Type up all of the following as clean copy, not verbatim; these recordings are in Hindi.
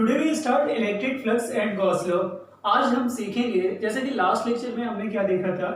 Today we start electric flux and Gauss law. आज हम सीखेंगे, जैसे कि लास्ट लेक्चर में हमने क्या देखा था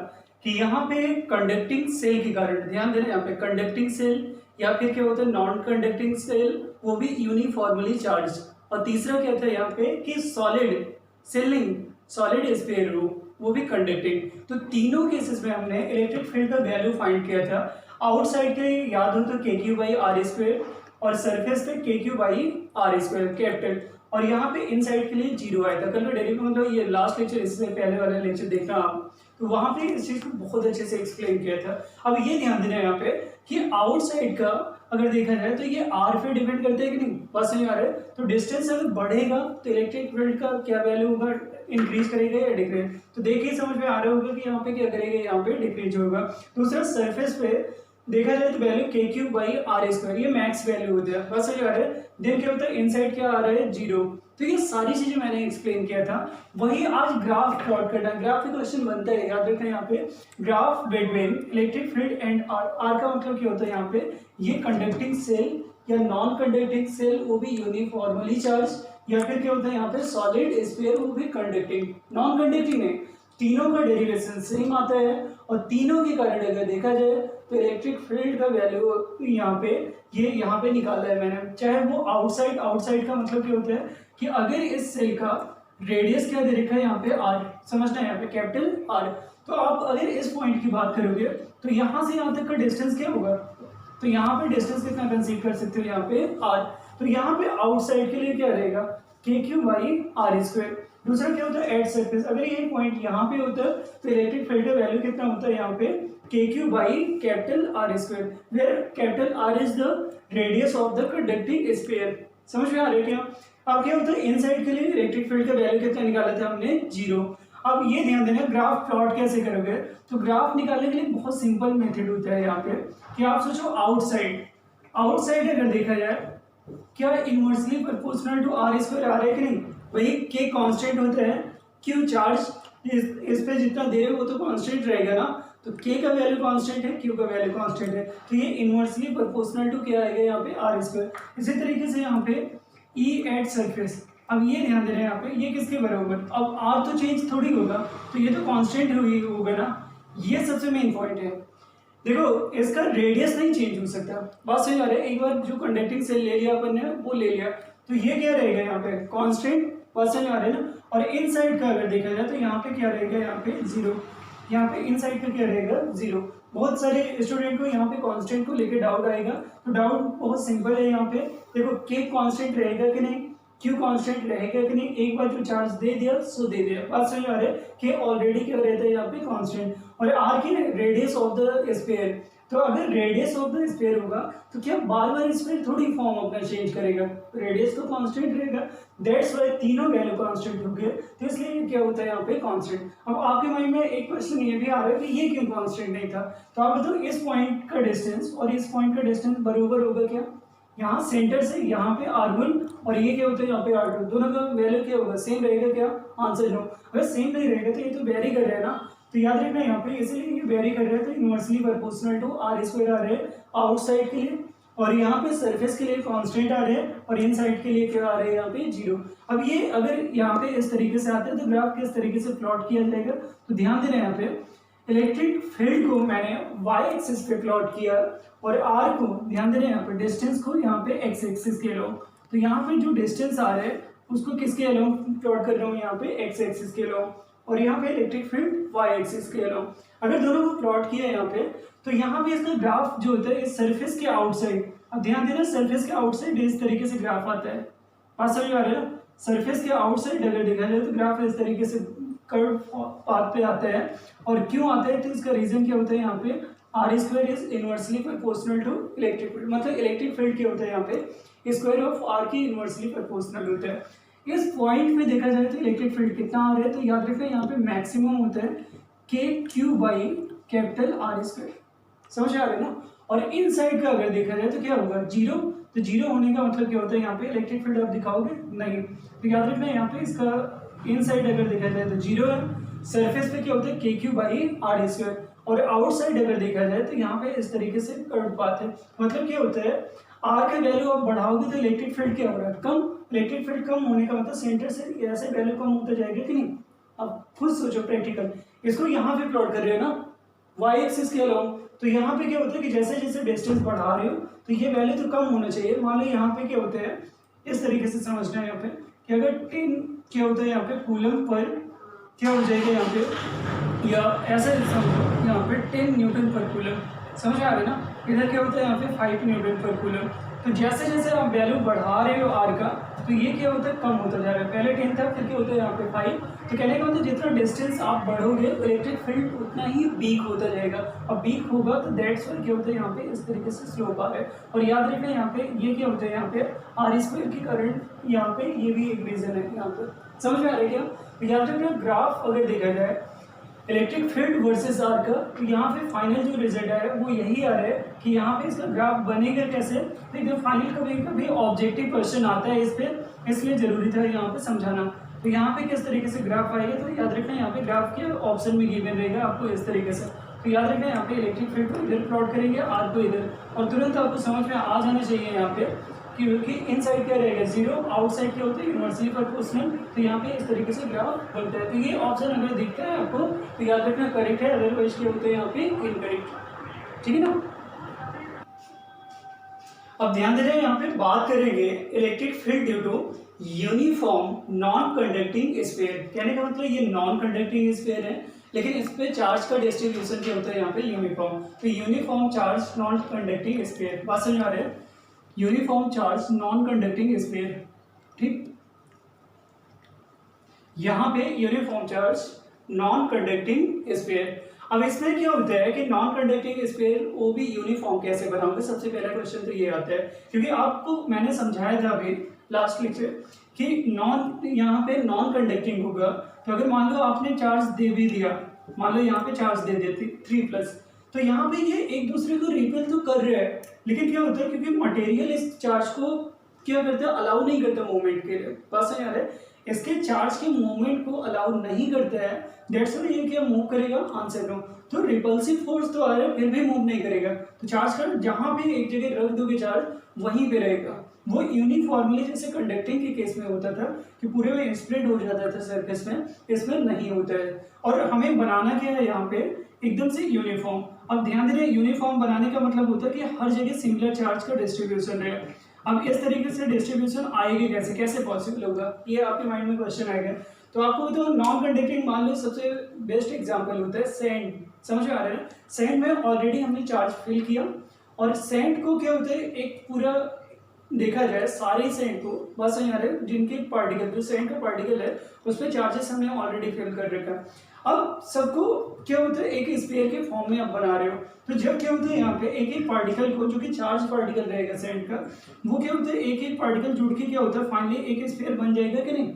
कि यहाँ पे कंडक्टिंग सेल के कारण, ध्यान देना यहाँ पे कंडक्टिंग सेल या फिर क्या होता है नॉन कंडक्टिंग सेल, वो भी यूनिफॉर्मली चार्ज। और तीसरा क्या था यहाँ पे कि सॉलिड सेलिंग, सॉलिड स्फीयर वो भी कंडक्टिंग। तो तीनों केसेस में हमने इलेक्ट्रिक फील्ड का वैल्यू फाइंड किया था। आउटसाइड के याद हो तो k q by r square और सरफेस पे k q by r square capital, और यहाँ पे इनसाइड के लिए जीरो आया था। कल का डेरिवेटिव मतलब ये लास्ट लेक्चर, इससे पहले वाला लेक्चर देखना आप, तो वहां पे इस चीज को बहुत अच्छे से एक्सप्लेन किया था। अब ये ध्यान देना यहाँ पे कि आउटसाइड का अगर देखा जाए तो ये आर पे डिपेंड करता है कि नहीं, बस नहीं आ रहा है। तो डिस्टेंस अगर बढ़ेगा तो इलेक्ट्रिक फील्ड का क्या वैल्यू होगा, इंक्रीज करेगा या डिक्रीज। तो देखिए समझ में आ रहा होगा कि यहाँ पे क्या करेगा, यहाँ पे डिक्रीज होगा। दूसरा सरफेस पे देखा जाए तो वैल्यू के क्यू बाई आर स्क्वायर, ये मैक्स वैल्यू होता है, बस समझ आ रहा है। देन क्या होता है इनसाइड क्या आ रहा है, जीरो। तो ये सारी चीजें मैंने एक्सप्लेन किया था। वही आज ग्राफ प्लॉट करना है, ग्राफ का क्वेश्चन बनता है, याद रखना यहाँ पे graph between electric field and r. R का मतलब क्या होता है यहाँ पे, ये कंडक्टिंग सेल या नॉन कंडक्टिंग सेल वो भी यूनिफॉर्मली चार्ज, या फिर क्या होता है यहाँ पे सॉलिड स्फीयर वो भी कंडक्टिंग। नॉन कंडक्टिंग है, तीनों का डेरिवेशन सेम आता है और तीनों के कारण अगर देखा जाए तो इलेक्ट्रिक फील्ड का वैल्यू यहाँ पे ये यहाँ पे निकाला है मैंने। चाहे वो आउटसाइड, आउटसाइड का मतलब क्या होता है कि अगर इस सेल का रेडियस क्या दे रखा है यहाँ पे आर, समझना है यहाँ पे कैपिटल आर। तो आप अगर इस पॉइंट की बात करोगे तो यहाँ से यहाँ तक का डिस्टेंस क्या होगा, तो यहाँ पे डिस्टेंस कितना कंसीडर कर सकते हो, यहाँ पे आर। तो यहाँ पे आउटसाइड के लिए क्या रहेगा, के क्यू बाई आर स्क्वायर। दूसरा क्या होता है एट सरफेस, अगर ये पॉइंट यहाँ पे होता है तो इलेक्ट्रिक फील्ड का वैल्यू कितना होता है यहाँ पे k q by capital r square, where capital r is the radius of the conducting sphere. समझ में आ रहा है क्या। अब क्या होता है इनसाइड के लिए इलेक्ट्रिक फील्ड का वैल्यू कितना निकाला था हमने, जीरो। अब ये ध्यान देना ग्राफ प्लॉट कैसे करोगे, तो ग्राफ निकालने के लिए बहुत सिंपल मेथड होता है यहाँ पे कि आप सोचो आउटसाइड, आउटसाइड अगर देखा जाए क्या inversely proportional to R square आ रहा है कि नहीं, वही के कांस्टेंट होता है, क्यू चार्ज इस पे जितना दे रहे हो वो तो कांस्टेंट रहेगा ना, तो के का वैल्यू कांस्टेंट है, क्यू का वैल्यू कांस्टेंट है, तो ये इनवर्सली प्रोपोर्शनल टू क्या आएगा यहाँ पे आर स्क्वायर। इसी तरीके से यहाँ पे ई एट सरफेस, अब ये ध्यान देना है यहाँ पे ये किसके बराबर, अब आर तो चेंज थोड़ी होगा तो ये तो कांस्टेंट ही होगा ना, ये सबसे मेन पॉइंट है। देखो इसका रेडियस नहीं चेंज हो सकता, बात समझ आ रहा है। एक बार जो कंडक्टिंग सेल ले लिया अपन ने वो ले लिया तो ये क्या रहेगा यहाँ पे कांस्टेंट, बात समझ आ रहा है ना। और इनसाइड का अगर देखा जाए तो यहाँ पे क्या रहेगा, यहाँ पे जीरो, यहाँ पे इनसाइड का क्या रहेगा जीरो। बहुत सारे स्टूडेंट को यहाँ पे कांस्टेंट को लेके डाउट आएगा, तो डाउट बहुत सिंपल है यहाँ पे। देखो के कांस्टेंट रहेगा कि नहीं, क्यू कांस्टेंट रहेगा कि नहीं, एक बार जो चार्ज दे दिया सो दे दिया, बात समझ आ रहा है कि ऑलरेडी क्या रहता है यहाँ पे कांस्टेंट। और आर की रेडियस ऑफ द स्फीयर, तो अगर रेडियस ऑफ द स्फीयर होगा तो क्या बार बार स्फीयर थोड़ी फॉर्म अपना चेंज करेगा, रेडियस तो कांस्टेंट रहेगा। दैट्स व्हाई तीनों वैल्यू कांस्टेंट हो गए, तो इसलिए क्या होता है यहाँ पे कांस्टेंट। अब आपके माइंड में एक क्वेश्चन ये भी आ रहा है कि ये क्यों कांस्टेंट नहीं था, तो आप बताओ इस पॉइंट का डिस्टेंस और इस पॉइंट का डिस्टेंस बराबर होगा क्या, यहाँ सेंटर से यहाँ पे R1 और ये क्या होता है यहाँ पे R2, दोनों का वैल्यू क्या होगा, सेम रहेगा क्या, आंसर नो। अगर सेम नहीं रहेगा तो ये तो वेरी कर रहा है ना, तो याद रखना यहाँ पे इसलिए ये वेरी कर रहा है तो inversely proportional to R square आ रहे हैं आउटसाइड के लिए, और यहाँ पे सरफेस के लिए कांस्टेंट आ रहे हैं और इनसाइड के लिए क्या आ रहे हैं यहाँ पे जीरो। अब ये अगर यहाँ पे इस तरीके से आते हैं तो ग्राफ किस तरीके से प्लॉट किया जाएगा, तो ध्यान देना यहाँ पे इलेक्ट्रिक फील्ड को मैंने वाई एक्सिस पे प्लॉट किया और आर को ध्यान देना यहाँ पे डिस्टेंस को यहाँ पे एक्स एक्सिस के अलोंग, तो यहाँ पे जो डिस्टेंस आ रहा है उसको किसके अलोंग प्लॉट कर रहा हूँ, यहाँ पे एक्स एक्सिस के अलोंग, और यहाँ पे इलेक्ट्रिक फील्ड वाई एक्सिस के अलोंग। अगर दोनों को प्लॉट किया यहाँ पे तो यहाँ पे इसका ग्राफ जो होता है इस सरफेस के आउटसाइड, अब ध्यान देना सरफेस के आउटसाइड इस तरीके से ग्राफ आता है, बात समझ आ रहा है। सरफेस के आउटसाइड अगर देखा जाए तो ग्राफ इस तरीके से कर्व पाथ पे आता है, और क्यों आता है तो इसका रीजन क्या होता है यहाँ पे r square is inversely proportional to electric field, मतलब इलेक्ट्रिक फील्ड क्या होता है यहाँ पे स्क्वायर ऑफ आर की इनवर्सली प्रोपोर्शनल होता है। इस पॉइंट पे देखा जाए तो इलेक्ट्रिक फील्ड कितना आ रहा है, तो याद रखें यहाँ पे मैक्सिमम होता है के q by capital r square, समझ आ रहा है ना। और इन साइड का अगर देखा जाए तो क्या होगा जीरो, तो जीरो होने का मतलब क्या होता है यहाँ पे इलेक्ट्रिक फील्ड आप दिखाओगे नहीं, तो याद रखना यहाँ पे इसका इन साइड अगर देखा जाए तो जीरो है, सरफेस पे क्या होता है के क्यू बाई आर स्क्वायर, और आउटसाइड अगर देखा जाए तो यहाँ पे इस तरीके से कर्व पाथ है। मतलब क्या होता है आर का वैल्यू आप बढ़ाओगे तो इलेक्ट्रिक फील्ड क्या हो रहा है कम, इलेक्ट्रिक फील्ड कम होने का मतलब सेंटर से ऐसे वैल्यू कम होता जाएगा कि नहीं। अब खुद सोचो प्रैक्टिकल, इसको यहाँ पे प्लॉट कर रहे हो ना वाई एक्सिस के अलोंग, तो यहाँ पे क्या होता है कि जैसे जैसे डिस्टेंस बढ़ा रहे हो तो ये वैल्यू तो कम होना चाहिए। मान लो यहाँ पे क्या होता है, इस तरीके से समझना है यहाँ पे कि अगर 10 क्या होता है यहाँ पे कूलम पर क्या हो जाएगा यहाँ पे, या ऐसे समझो यहाँ पे 10 न्यूटन पर कूलम, समझ आ रहा है ना। इधर क्या होता है यहाँ पे 5 न्यूटन पर कूलम। तो जैसे जैसे आप वैल्यू बढ़ा रहे हो आर का, तो ये क्या होता है कम होता जा रहा है। पहले 10 था, फिर क्या होता है यहाँ पे 5। तो कहने का मतलब जितना डिस्टेंस आप बढ़ोगे इलेक्ट्रिक फील्ड उतना ही वीक होता जाएगा। अब वीक होगा तो दैट्स व्हाई क्या होता है यहाँ पे इस तरीके से स्लोप आ रहा है। और याद रखना यहाँ पे ये क्या होता है यहाँ पे आर स्क्वायर की करंट, यहाँ पे ये भी एक रीजन है यहाँ पे, समझ में आ रहा है क्या। तो याद रखना ग्राफ अगर देखा जाए इलेक्ट्रिक फील्ड वर्सेस आर का, तो यहाँ पे फाइनल जो रिजल्ट है वो यही आ रहा है कि यहाँ पे इसका ग्राफ बनेगा कैसे। तो एकदम फाइनल कभी कभी ऑब्जेक्टिव क्वेश्चन आता है इस पे, इसलिए जरूरी था यहाँ पे समझाना। तो यहाँ पे किस तरीके से ग्राफ आएगा, तो याद रखना यहाँ पे ग्राफ के ऑप्शन में गिवन रहेगा आपको इस तरीके से। तो याद रखना यहाँ पे इलेक्ट्रिक फील्ड को इधर प्लॉट करेंगे, आर को इधर, और तुरंत आपको समझ में आ जाना चाहिए यहाँ पे क्योंकि इन साइड क्या रहेगा जीरो, आउटसाइड क्या होता है यूनिवर्सली प्रोपोर्शनल। तो यहाँ पे इस तरीके से ग्राफ बनता है। तो ये ऑप्शन अगर दिखता है आपको तो याद रखना करेक्ट है, अदरवाइज क्या होता है यहाँ पे इनकरेक्ट, ठीक है ना। अब ध्यान दे रहे हैं यहाँ पे बात करेंगे electric field due to uniform non conducting sphere. कहने का मतलब ये नॉन कंडक्टिंग स्फीयर है, लेकिन इस पे चार्ज का डिस्ट्रीब्यूशन क्या होता है यहाँ पे यूनिफॉर्म। तो uniform charge non conducting sphere, बात समझ आ रहा है, uniform charge non conducting sphere, ठीक। यहां पे uniform charge non conducting sphere. अब इसमें क्या होता है कि नॉन कंडक्टिंग स्फीयर वो भी यूनिफॉर्म कैसे बनाओगे, सबसे पहला क्वेश्चन तो ये आता है क्योंकि आपको मैंने समझाया था अभी लास्ट लेक्चर कि नॉन यहाँ पे नॉन कंडक्टिंग होगा। तो अगर मान लो आपने चार्ज दे भी दिया, मान लो यहाँ पे चार्ज दे देती 3+, तो यहाँ पे ये एक दूसरे को रिपेल तो कर रहे हैं, लेकिन क्या होता है क्योंकि मटेरियल इस चार्ज को क्या करता है अलाउ नहीं करता मूवमेंट के लिए, बस समझ आ रहा है, इसके चार्ज के मूवमेंट को अलाउ नहीं करता है, दैट्स व्हाई ये क्या मूव करेगा, आंसर नो। तो रिपल्सिव फोर्स तो आ रहा है फिर भी मूव नहीं करेगा। तो चार्ज का जहां भी एक जगह रख दोगे चार्ज वहीं पे रहेगा। वो यूनिफॉर्मली जैसे कंडक्टिंग के केस में होता था कि पूरे में स्प्रेड हो जाता था सरफेस में, इसमें नहीं होता है। और हमें बनाना क्या है यहाँ पे एकदम से यूनिफॉर्म। अब ध्यान दे रहे यूनिफॉर्म बनाने का मतलब होता है कि हर जगह सिमिलर चार्ज का डिस्ट्रीब्यूशन रहे। अब इस तरीके से डिस्ट्रीब्यूशन आएगी कैसे, कैसे पॉसिबल होगा, ये आपके माइंड में क्वेश्चन आएगा। तो आपको तो नॉन कंडक्टिंग मान लो सबसे बेस्ट एग्जांपल होता है सैंड, समझ में आ रहा है। सैंड में ऑलरेडी हमने चार्ज फिल किया और सैंड को क्या होता है एक पूरा देखा जाए सारे सैंड को, बस समझ आ रहे हैं, जिनके पार्टिकल जो सैंड का पार्टिकल है उस पर चार्जेस हमने ऑलरेडी फिल कर रखा है। अब सबको क्या होता है एक स्फीयर के फॉर्म में आप बना रहे हो, तो जब क्या होता है यहाँ पे एक एक पार्टिकल को जो कि चार्ज पार्टिकल रहेगा सैंड का, वो क्या होता है एक एक पार्टिकल जुड़ के क्या होता है फाइनली एक स्फीयर बन जाएगा कि नहीं।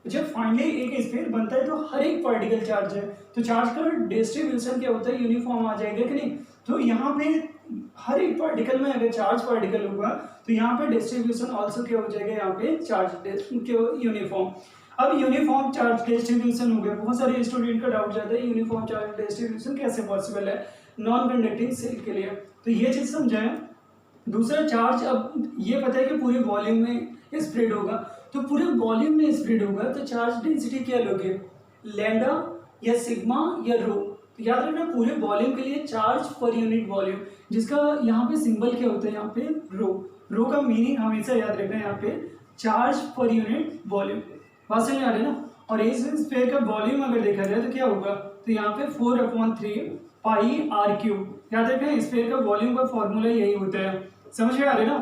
जब फाइनली एक स्फीयर बनता है तो हर एक पार्टिकल चार्ज है, तो चार्ज का डिस्ट्रीब्यूशन क्या होता है यूनिफॉर्म आ जाएगा कि नहीं। तो यहाँ पे हर एक पार्टिकल में अगर चार्ज पार्टिकल होगा तो यहाँ पे डिस्ट्रीब्यूशन ऑल्सो क्या हो जाएगा यहाँ पे चार्ज यूनिफॉर्म। अब यूनिफॉर्म चार्ज डिस्ट्रीब्यूशन हो गया, बहुत सारे स्टूडेंट का डाउट जाता है यूनिफॉर्म चार्ज डिस्ट्रीब्यूशन कैसे पॉसिबल है नॉन कंडक्टिंग सेल के लिए, तो ये चीज समझाएं। दूसरा चार्ज, अब ये पता है कि पूरे वॉल्यूम में स्प्रेड होगा, तो पूरे वॉल्यूम में स्प्रेड होगा तो चार्ज डेंसिटी क्या लोगे, लैम्डा या सिग्मा या रो। तो याद रखना पूरे वॉल्यूम के लिए चार्ज पर यूनिट वॉल्यूम, जिसका यहाँ पे सिंबल क्या होता है यहाँ पे रो। रो का मीनिंग हमेशा याद रखना है यहाँ पे चार्ज पर यूनिट वॉल्यूम, बात समझ आ रही है ना। और इस स्फीयर का वॉल्यूम अगर देखा जाए तो क्या होगा, तो यहाँ पे 4/3 पाई आर क्यूब। याद रखना स्फीयर का वॉल्यूम का फॉर्मूला यही होता है, समझ में आ रही है ना।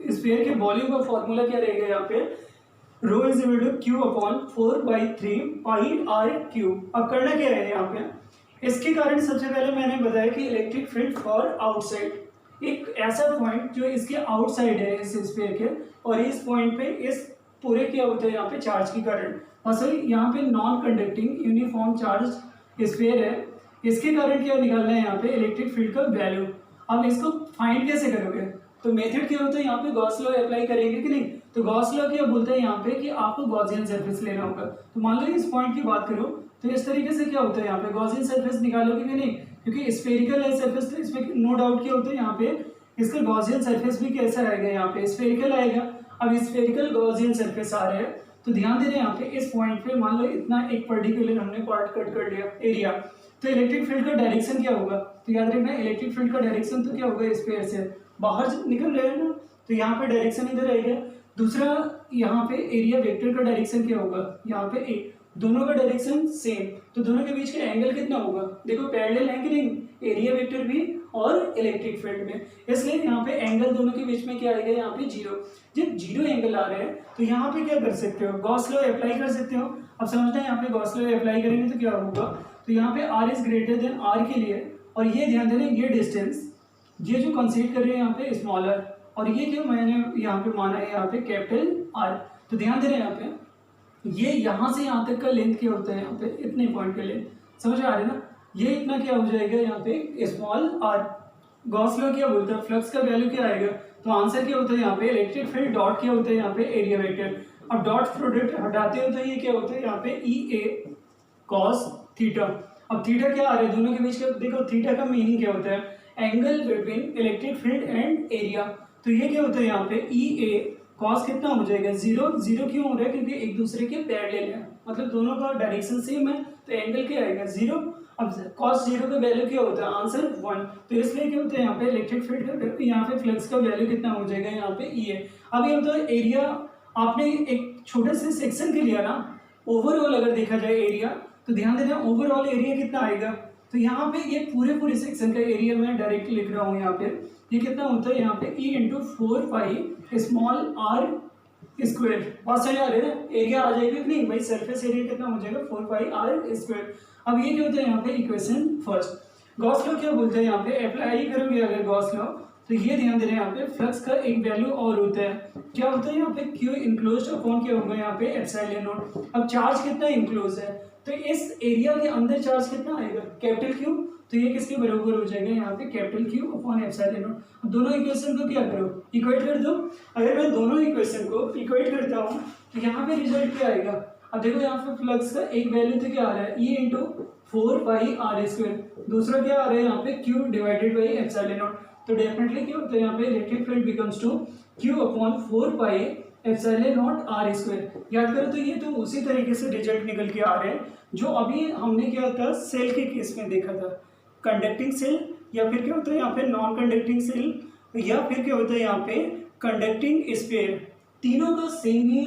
स्फीयर के वॉल्यूम का फॉर्मूला क्या रहेगा यहाँ पे, rho is equal to Q/4/3 pi are cube. अब करना क्या है यहाँ पे, इसके कारण सबसे पहले मैंने बताया कि इलेक्ट्रिक फील्ड फॉर आउटसाइड, एक ऐसा पॉइंट जो इसके आउटसाइड है इस स्फीयर के, और इस पॉइंट पे इस पूरे क्या होता है यहाँ पे चार्ज की करंट, असल यहाँ पे non conducting uniform charge sphere है, इसके कारण क्या निकालना है यहाँ पे इलेक्ट्रिक फील्ड का वैल्यू। अब इसको फाइंड कैसे करोगे, तो मेथड क्या होता है यहाँ पे गॉस लॉ अप्लाई करेंगे कि नहीं। तो गॉस लॉ क्या बोलते हैं यहाँ पे कि आपको गॉसियन सरफेस लेना होगा। तो मान लो इस पॉइंट की बात करो तो इस तरीके से क्या होता है यहाँ पे गॉसियन सरफेस निकालोगे कि नहीं, क्योंकि स्फेरिकल है सरफेस, तो इसमें नो डाउट क्या होता है यहाँ पे इसका गॉसियन सरफेस भी कैसा आएगा यहाँ पे स्फेरिकल आएगा। अब स्फेरिकल गॉसियन सरफेस आ रहे हैं, तो ध्यान दे रहे हैं यहाँ पे इस पॉइंट पे मान लो इतना एक पर्टिकुलर हमने पार्ट कट कर लिया एरिया, तो इलेक्ट्रिक फील्ड का डायरेक्शन क्या होगा, तो याद रखना इलेक्ट्रिक फील्ड का डायरेक्शन तो क्या होगा, स्फीयर से बाहर निकल रहे हैं ना, तो यहाँ पे डायरेक्शन इधर आएगा। दूसरा यहाँ पे एरिया वेक्टर का डायरेक्शन क्या होगा, यहाँ पे ए, दोनों का डायरेक्शन सेम, तो दोनों के बीच का एंगल कितना होगा, देखो पैरेलल है कि नहीं, एरिया वेक्टर भी और इलेक्ट्रिक फील्ड में, इसलिए यहाँ पे एंगल दोनों के बीच में क्या आएगा, यहाँ पे जीरो। जब जीरो एंगल आ रहे हैं तो यहाँ पे क्या कर सकते हो, गॉस लॉ अप्लाई कर सकते हो। अब समझना है यहाँ पे गॉस लॉ अप्लाई करेंगे तो क्या होगा, तो यहाँ पे r is greater than r के लिए, और ये ध्यान देना ये डिस्टेंस, ये जो कंसीडर कर रहे हैं यहाँ पे स्मॉलर, और ये क्यों मैंने यहाँ पे माना है यहाँ पे कैपिटल आर, तो ध्यान दे रहे हैं यहाँ पे ये यहाँ से यहाँ तक का लेंथ क्या होता है, यहाँ पे इतने पॉइंट का लेंथ, समझ आ रहे हैं ना, ये इतना क्या हो जाएगा यहाँ पे स्मॉल आर। गॉस लॉ क्या बोलता है, फ्लक्स का वैल्यू क्या आएगा, तो आंसर क्या होता है यहाँ पे इलेक्ट्रिक फील्ड डॉट क्या होता है यहाँ पे एरिया वेक्टर। अब डॉट प्रोडक्ट हटाते हो तो ये क्या होता है यहाँ पे ई ए कॉस थीटा। अब थीटा क्या आ रहा है, दोनों के बीच का देखो, थीटा का मीनिंग क्या होता है, angle between electric field and area, तो ये क्या होता है यहाँ पे ई ए कॉस कितना हो जाएगा, जीरो। जीरो क्यों हो रहा है, क्योंकि एक दूसरे के पैरेलल है, मतलब दोनों का डायरेक्शन सेम है, तो एंगल क्या आएगा, जीरो। अब कॉस जीरो का वैल्यू क्या होता है, आंसर 1, तो इसलिए क्या होता है यहाँ पे इलेक्ट्रिक फील्ड का, यहाँ पे फ्लक्स का वैल्यू कितना हो जाएगा यहाँ पे ई है। अब ये होता है एरिया, आपने एक छोटे से सेक्शन के लिया ना, ओवरऑल अगर देखा जाए एरिया, तो ध्यान देना ओवरऑल एरिया कितना आएगा, तो यहाँ पे ये पूरे सेक्शन का एरिया मैं डायरेक्ट लिख रहा हूँ यहाँ पे, ये कितना होता है यहाँ पे E into 4 pi small r square. बात समझ आ रही है, एरिया आ जाएगा कि नहीं भाई, सरफेस एरिया कितना हो जाएगा 4 पाई आर स्क्वायर। अब ये क्या होता है यहाँ पे इक्वेशन फर्स्ट। गॉस लॉ क्या बोलते हैं यहाँ पे, अप्लाई करोगे अगर गॉस लॉ, तो ये ध्यान देना यहाँ पे फ्लक्स का एक वैल्यू और होता है, क्या होता है यहाँ पे क्यू इनक्लोज्ड अपॉन क्या होगा यहाँ पे एप्सिलॉन नॉट। अब चार्ज कितना इनक्लोज है, तो इस एरिया के अंदर चार्ज कितना आएगा, कैपिटल क्यू, तो ये किसके बराबर हो जाएगा यहाँ पे capital Q upon epsilon not. दोनों इक्वेशन को क्या करो, इक्वेट कर दो। अगर मैं दोनों इक्वेशन को इक्वेट करता हूँ तो यहाँ पे रिजल्ट क्या आएगा, अब देखो यहाँ पे फ्लक्स का एक वैल्यू तो क्या आ रहा है E into 4 pi are square, दूसरा क्या आ रहा है यहाँ पे q divided by epsilon naught, तो डेफिनेटली क्या होता है यहाँ पे electric field becomes to q upon 4 pi epsilon naught r square. याद करो तो ये तो उसी तरीके से रिजल्ट निकल के आ रहे हैं जो अभी हमने क्या था सेल के केस में देखा था, कंडक्टिंग सेल, या फिर क्या होता है यहाँ पे नॉन कंडक्टिंग सेल, या फिर क्या होता है यहाँ पे कंडक्टिंग स्फीयर, तीनों का सेम ही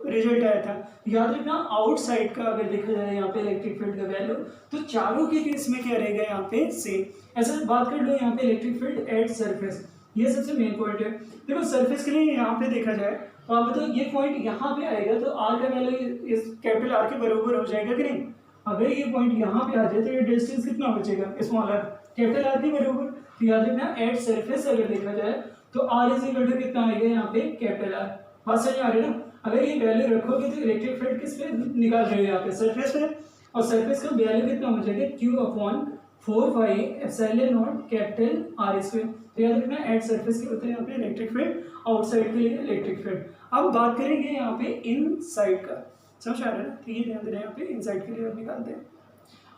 रिजल्ट आया था। याद रखना आउटसाइड का अगर देखा जाए यहाँ पे इलेक्ट्रिक फील्ड का वैल्यू, तो चारों के केस में क्या रहेगा यहाँ पे सेम। ऐसा बात कर लो यहाँ पे इलेक्ट्रिक फील्ड एट सरफेस, ये सबसे मेन पॉइंट है। देखो सरफेस के लिए यहाँ पे देखा जाए तो आप बताओ ये पॉइंट यहाँ पे आएगा तो आर का वैल्यू इस कैपिटल आर के बराबर हो जाएगा कि नहीं। अगर ये पॉइंट यहाँ पे आ जाए तो ये डिस्टेंस कितना बचेगा, स्मॉल आर कैपिटल आर के बराबर। तो याद रखना एट सरफेस अगर देखा जाए तो आर इज इक्वल टू कितना आएगा यहाँ पे कैपिटल आर। बात समझ आ रही है ना, अगर ये वैल्यू रखोगे तो इलेक्ट्रिक फील्ड किस पे निकाल रहे हो यहाँ पे सरफेस पे, और सरफेस का वैल्यू कितना हो जाएगा Q upon 4 pi epsilon naught capital r square. तो याद रखना एट सरफेस के होते हैं यहाँ पे इलेक्ट्रिक फील्ड, आउटसाइड के लिए इलेक्ट्रिक फील्ड। अब बात करेंगे यहाँ पे इनसाइड का, समझ आ रहा है, तो ये ध्यान देना यहाँ पे इनसाइड के लिए अब निकालते हैं।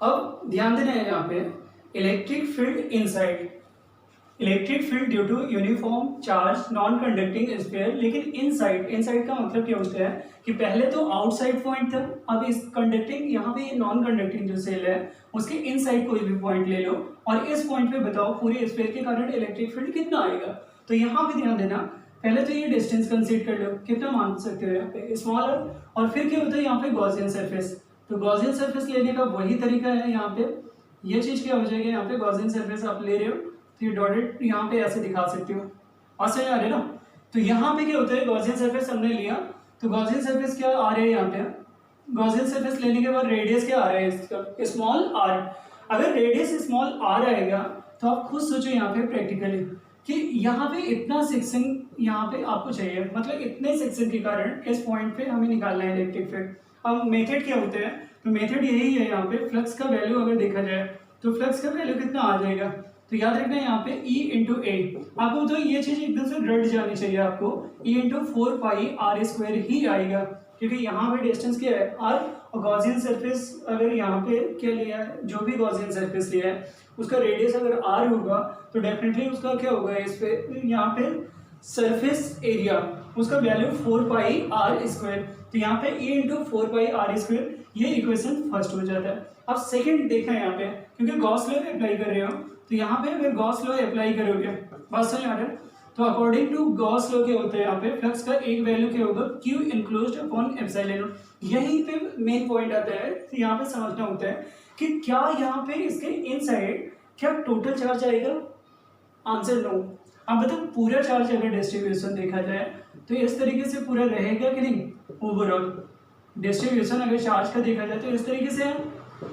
अब ध्यान देना है यहाँ पे electric field inside, electric field due to uniform charge non conducting sphere. लेकिन इनसाइड, इनसाइड का मतलब क्या होता है कि पहले तो आउटसाइड पॉइंट था, अब इस कंडक्टिंग यहाँ पे नॉन कंडक्टिंग जो सेल है उसके इनसाइड कोई भी पॉइंट ले लो और इस पॉइंट पे बताओ पूरे स्फीयर के कारण इलेक्ट्रिक फील्ड कितना आएगा। तो यहाँ पे ध्यान देना, पहले तो ये डिस्टेंस कंसीडर कर लो, कितना मान सकते हो यहाँ पे स्मॉलर, और फिर क्या होता है यहाँ पे गॉसियन सरफेस। तो गॉसियन सरफेस लेने का वही तरीका है, यहाँ पे ये चीज क्या हो जाएगी, यहाँ पे गॉसियन सरफेस आप ले रहे हो तो ये डॉटेड यहाँ पे ऐसे दिखा सकते हो, और समझ आ रहे ना। तो यहाँ पे क्या होता है गॉसियन सरफेस हमने लिया, तो गॉसियन सरफेस क्या आ रहे हैं यहाँ पे, गॉसियन सरफेस लेने के बाद रेडियस क्या आ रहा है इसका स्मॉल आर। अगर रेडियस स्मॉल आर आएगा तो आप खुद सोचो यहाँ पे प्रैक्टिकली कि यहाँ पे इतना सेक्शन यहाँ पे आपको चाहिए, मतलब इतने सेक्शन के कारण इस पॉइंट पे हमें निकालना है इलेक्ट्रिक फील्ड। अब मेथड क्या होते हैं, तो मेथड यही है, यहाँ पे फ्लक्स का वैल्यू अगर देखा जाए तो फ्लक्स का वैल्यू कितना आ जाएगा, तो याद रखना है यहाँ पे E इंटू ए, आपको तो ये चीज एकदम से रट जानी चाहिए आपको, E into 4 pi are square ही आएगा, क्योंकि यहाँ पे डिस्टेंस क्या है आर, और गॉसियन सरफेस अगर यहाँ पे क्या लिया है, जो भी गॉसियन सरफेस लिया है उसका रेडियस अगर आर होगा तो डेफिनेटली उसका क्या होगा, इस पे यहाँ पे सरफेस एरिया उसका वैल्यू 4 पाई आर स्क्वायर। तो यहाँ पे ए इंटू 4 पाई आर स्क्वायर, ये इक्वेशन फर्स्ट हो जाता है। अब सेकंड देखना है यहाँ पे, क्योंकि गॉस लॉ अप्लाई कर रहे हो, तो यहाँ पे अगर गॉस लॉ अप्लाई करोगे, बात समझ आ रहा है, तो अकॉर्डिंग टू गॉस लॉ क्या होता है, यहाँ पे फ्लक्स का एक वैल्यू क्या होगा, Q enclosed upon epsilon not. यहीं पे मेन पॉइंट आता है, तो यहाँ पे समझना होता है कि क्या यहाँ पे इसके इनसाइड क्या टोटल चार्ज आएगा, आंसर नो। अब बताओ पूरा चार्ज अगर डिस्ट्रीब्यूशन देखा जाए तो इस तरीके से पूरा रहेगा कि नहीं, ओवरऑल डिस्ट्रीब्यूशन अगर चार्ज का देखा जाए तो इस तरीके से है।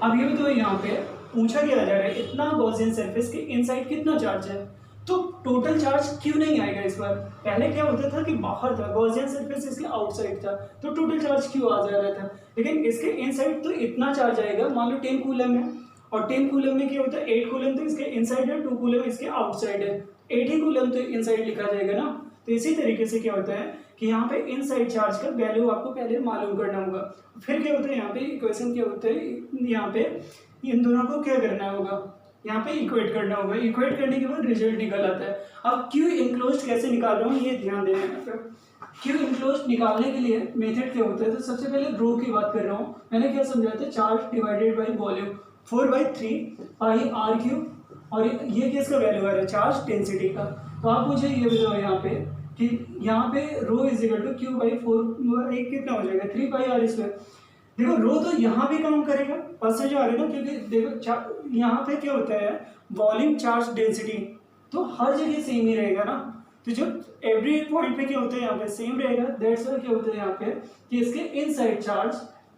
अब ये बताओ यहाँ पे पूछा क्या जा रहा है, इतना गॉसियन सरफेस के इनसाइड कितना चार्ज है, तो टोटल चार्ज क्यों नहीं आएगा इस बार। पहले क्या होता था कि बाहर था, गॉसियन सरफेस इसके आउटसाइड था, तो टोटल चार्ज क्यों आ जा रहा था, लेकिन इसके इनसाइड तो इतना चार्ज आएगा, मान लो 10 कूलम है, और 10 कूलम में क्या होता है, 8 कूलम तो इसके इनसाइड है, 2 कूलम इसके आउटसाइड है, 8 ही कूलम तो इनसाइड लिखा जाएगा ना। तो इसी तरीके से क्या होता है कि यहाँ पे इनसाइड चार्ज का वैल्यू आपको पहले मालूम करना होगा, फिर क्या होता है यहाँ पे इक्वेशन क्या होता है, यहाँ पे इन दोनों को क्या करना होगा, यहाँ पे इक्वेट करना होगा, इक्वेट करने के बाद रिजल्ट निकल आता है। अब क्यू इनक्लोज्ड कैसे निकाल रहा हूँ ये ध्यान देना है। क्यू इनक्लोज्ड निकालने के लिए मेथड क्या होता है, तो सबसे पहले रो की बात कर रहा हूँ, मैंने क्या समझाया था, charge divided by volume 4/3 pi are cube, और ये किसका वैल्यू आ रहा है, चार्ज डेंसिटी का। तो आप मुझे ये बताओ यहाँ पे कि यहाँ पे rho is equal to Q by 4 कितना हो जाएगा, 3 पाई आर स्क्वायर। देखो रो तो यहाँ भी काम करेगा, परसेंटेज आ रहा है ना, क्योंकि देखो यहाँ पे क्या होता है, वॉल्यूम चार्ज डेंसिटी तो हर जगह सेम ही रहेगा ना, तो जो एवरी पॉइंट पे क्या होता है यहाँ पे सेम रहेगा, दैट्स व्हाई क्या होता है यहाँ पे कि इसके इनसाइड चार्ज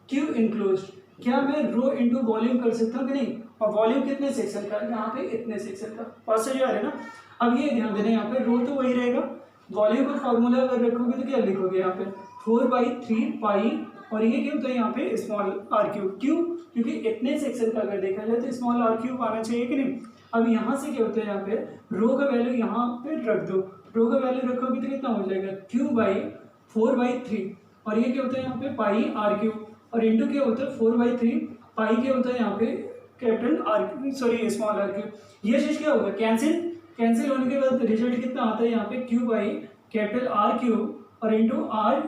क्यू इनक्लोज्ड, क्या मैं रो इनटू वॉल्यूम कर सकता हूँ कि नहीं, और वॉल्यूम कितने सेक्शन का, यहाँ पे इतने सेक्शन का, परसेंटेज आ रहा है ना। अब ये ध्यान देना, यहाँ पे रो तो वही रहेगा, वॉल्यूम का फॉर्मूला अगर रखोगे तो क्या लिखोगे यहाँ पे 4/3 पाई, और ये क्या होता है यहाँ पे स्मॉल आर क्यूब, क्यों, क्योंकि इतने सेक्शन का अगर देखा जाए तो स्मॉल आर क्यूब आना चाहिए कि नहीं। अब यहाँ से क्या होता है, यहाँ पे रो का वैल्यू यहाँ पे रख दो, रो का वैल्यू रखोगे तो कितना हो जाएगा, क्यू बाई 4/3, और ये क्या होता है यहाँ पे पाई आर क्यूब, और इंटू क्या होता है 4/3 पाई क्या होता है यहाँ पे capital r, sorry small r cube. ये चीज क्या होगा, कैंसिल, कैंसिल होने के बाद रिजल्ट कितना आता है यहाँ पे Q by capital r cube और इंटू आर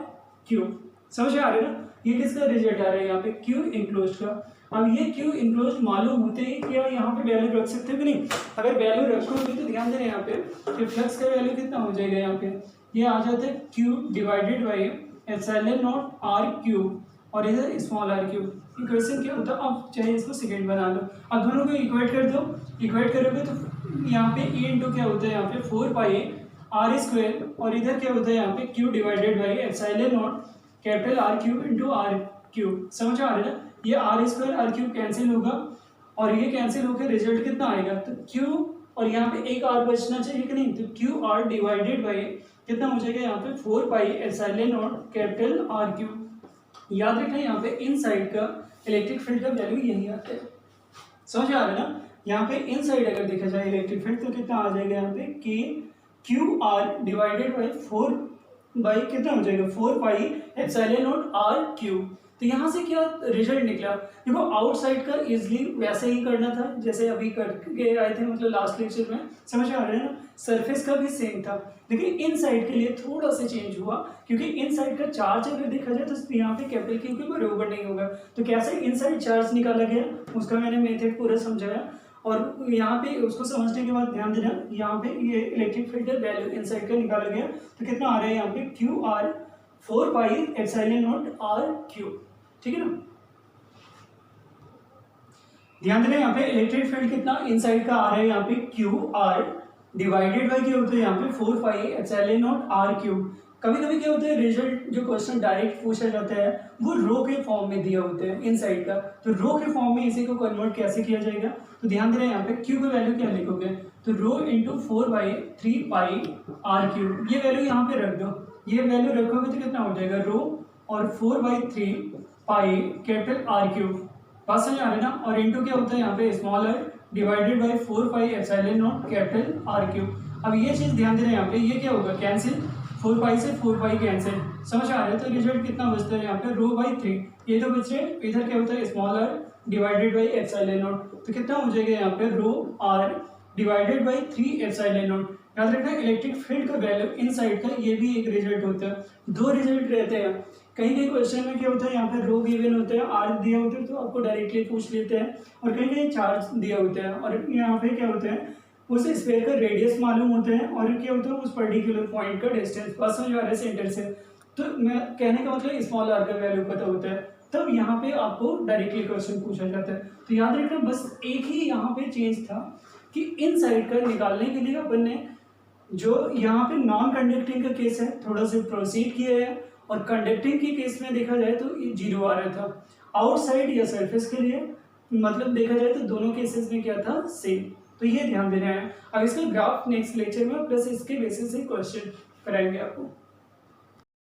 क्यूब। समझ आ रहा है ना, ये किसका रिजल्ट आ रहा है यहाँ पे क्यू इनक्लोज्ड का। अब ये क्यू इनक्लोज्ड मालूम होते ही क्या यहाँ पे वैल्यू रख सकते हो कि नहीं, अगर वैल्यू रखोगे तो ध्यान देना यहाँ पे कि फ्लक्स का वैल्यू कितना हो जाएगा, यहाँ पे ये आ जाता है q divided by epsilon naught r cube, और इधर स्मॉल आर क्यूब। इक्वेशन क्या होता है, अब चाहे इसको सेकेंड बना लो, अब दोनों को इक्वेट कर दो, इक्वेट करोगे तो यहाँ पे ए इंटू क्या होता है यहाँ पे 4 पाई आर स्क्वायर, और इधर क्या होता है यहाँ पे q divided by epsilon naught capital r cube into r cube. समझ आ रहा है ना, ये r square r cube cancel होगा, और ये कैंसिल होकर रिजल्ट कितना आएगा, तो क्यू और यहाँ पे एक आर बचना चाहिए कि नहीं, तो क्यू आर डिवाइडेड बाई कितना हो जाएगा यहाँ पे 4 pi epsilon naught capital r cube. याद रखना यहाँ पे इन साइड का इलेक्ट्रिक फील्ड का वैल्यू यही आता है। समझ आ रहा है ना, यहाँ पे इन साइड अगर देखा जाए इलेक्ट्रिक फील्ड तो कितना आ जाएगा यहाँ पे कि q r divided by 4 by कितना हो जाएगा 4 pi epsilon naught r cube. तो यहाँ से क्या रिजल्ट निकला, देखो आउटसाइड का इजिली वैसे ही करना था जैसे अभी करके आए थे, मतलब लास्ट लेक्चर में। समझ आ रहा है ना, सरफेस का भी सेम था, लेकिन इन साइड के लिए थोड़ा सा चेंज हुआ, क्योंकि इन साइड का चार्ज अगर देखा जाए तो यहाँ पे कैपिटल क्यू के बराबर नहीं होगा। तो कैसे इन साइड चार्ज निकाला गया उसका मैंने मेथड पूरा समझाया, और यहाँ पे उसको समझने के बाद ध्यान देना, यहाँ पे ये इलेक्ट्रिक फील्ड का वैल्यू इन साइड का निकाला गया, तो कितना आ रहा है यहाँ पे q r 4 pi epsilon naught r cube, ठीक है ना। ध्यान देना यहाँ पे इलेक्ट्रिक फील्ड कितना इनसाइड का आ रहा है यहाँ पे क्यू आर डिवाइडेड बाई क्या होता है यहाँ पे 4 pi epsilon naught r cube. कभी कभी क्या होता है रिजल्ट जो क्वेश्चन डायरेक्ट पूछा जाता है वो रो के फॉर्म में दिया होता है इनसाइड का, तो रो के फॉर्म में इसी को कन्वर्ट कैसे किया जाएगा, तो ध्यान देना यहाँ पे क्यू का वैल्यू क्या लिखोगे, तो rho into 4/3 pi are cube. ये वैल्यू यहाँ पे रख दो, ये वैल्यू रखोगे तो कितना हो जाएगा रो और 4/3 पाई कैपिटल आर क्यूब। बात समझ आ रही है ना, और इंटू क्या होता है यहाँ पे small are divided by 4 pi epsilon naught capital r cube. अब ये चीज ध्यान देना यहाँ पे, ये क्या होगा कैंसिल, 4 पाई से 4 पाई कैंसिल। समझ आ रहा है, तो रिजल्ट कितना बचता है यहाँ पे रो बाई 3, ये तो बच रहे, इधर क्या होता है small are divided by epsilon naught, तो कितना हो जाएगा यहाँ पे rho R divided by 3 epsilon naught. याद रखना इलेक्ट्रिक फील्ड का वैल्यू इनसाइड का ये भी एक रिजल्ट होता है। दो रिजल्ट रहते हैं। कहीं कहीं क्वेश्चन में क्या होता है, यहाँ पे रो गिवन होता है, आर दिया होता है तो आपको डायरेक्टली पूछ लेते हैं, और कहीं कहीं चार्ज दिया होता है और यहाँ पे क्या होता है उस स्फीयर का रेडियस मालूम होता है और क्या होता है उस पर्टिकुलर पॉइंट का डिस्टेंस पास समझ आ रहा है सेंटर से। तो मैं कहने का मतलब स्मॉल आर का वैल्यू पता होता है, तब यहाँ पे आपको डायरेक्टली क्वेश्चन पूछा जाता है। तो याद रखना बस एक ही यहाँ पे चेंज था कि इन साइड का निकालने के लिए अपन ने जो यहाँ पे नॉन कंडक्टिंग का केस है थोड़ा सा प्रोसीड किया है, और कंडक्टिंग के केस में देखा जाए तो जीरो आ रहा था। आउटसाइड या सरफेस के लिए मतलब देखा जाए तो दोनों केसेस में क्या था सेम। तो ये ध्यान देना है। अब इसका ग्राफ नेक्स्ट लेक्चर में प्लस इसके बेसिस से क्वेश्चन कराएंगे आपको।